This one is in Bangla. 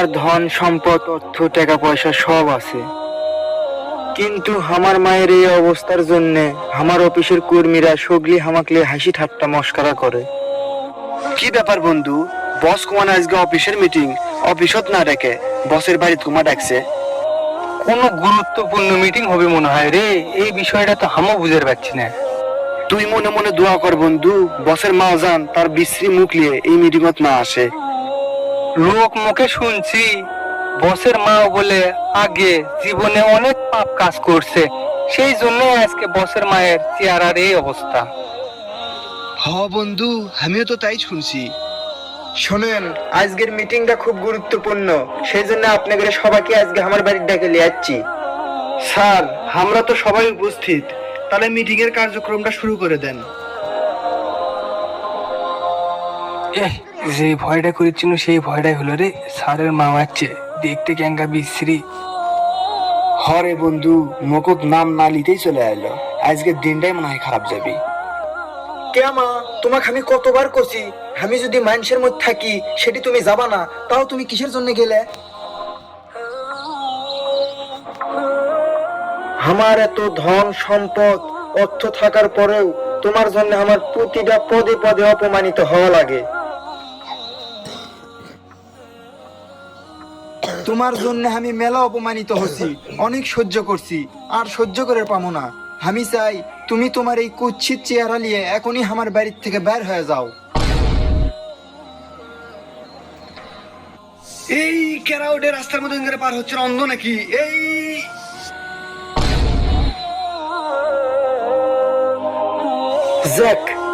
আমার ধন সম্পদ অর্থ টাকা পয়সা সব আছে, কিন্তু আমার মায়ের এই অবস্থার জন্য আমার অফিসের কর্মীরা সগলি হামাকলে হাসি ঠাট্টা মস্করা করে। কি ব্যাপার বন্ধু, বস কোন আজকে অফিসের মিটিং অফিসত না ডেকে বসের বাড়ি তোমা ডাকছে? কোনো গুরুত্বপূর্ণ মিটিং হবে মনে হয় রে, এই বিষয়টা তো আমিও বুঝতে পারছি না। তুই মনে মনে দোয়া কর বন্ধু, বসের মা জান তার বিশ্রী মুখ নিয়ে এই মিটিংত না আসে। লোক মুখে শুনছি বসের মা বলে আগে জীবনে অনেক পাপ কাজ করছে, সেই জন্য আজকে বসের মায়ের চেহারার এই অবস্থা। হ বন্ধু, আমিও তো তাই শুনছি। শোনেন, আজকের মিটিংটা খুব গুরুত্বপূর্ণ, সেই জন্য আপনাদের সবাইকে আজকে আমার বাড়ির ডেকে নিয়ে যাচ্ছি। স্যার, আমরা তো সবাই উপস্থিত, তাহলে মিটিং এর কার্যক্রমটা শুরু করে দেন। যে ভয়টা করেছিল সেই ভয়টাই হলো রে, স্যারের মা আছে দেখতে ক্যাঙ্গা বিশ্রী। হরে বন্ধু, মুকুট নাম না লিতেই চলে এলো, আজকের দিনটাই মনে হয় খারাপ যাবে। কে মা, তোমাকে আমি কতবার কছি আমি যদি মানুষের মধ্যে থাকি সেটি তুমি যাবা না, তাও তুমি কিসের জন্য গেলে? আমার এত ধন সম্পদ অর্থ থাকার পরেও তোমার জন্য আমার প্রতিটা পদে পদে অপমানিত হওয়া লাগে। তোমার জন্য আমি মেলা অপমানিত হচ্ছি, অনেক সহ্য করছি, আর সহ্য করে পাবো না। আমি চাই তুমি তোমার এই কুৎসিত চেহারা নিয়ে এখনই আমার বাড়ির থেকে বের হয়ে যাও। এই ক্যারাউডে রাস্তার মধ্যে করে পার হচ্ছে অন্ধ নাকি? এই জ্যাক,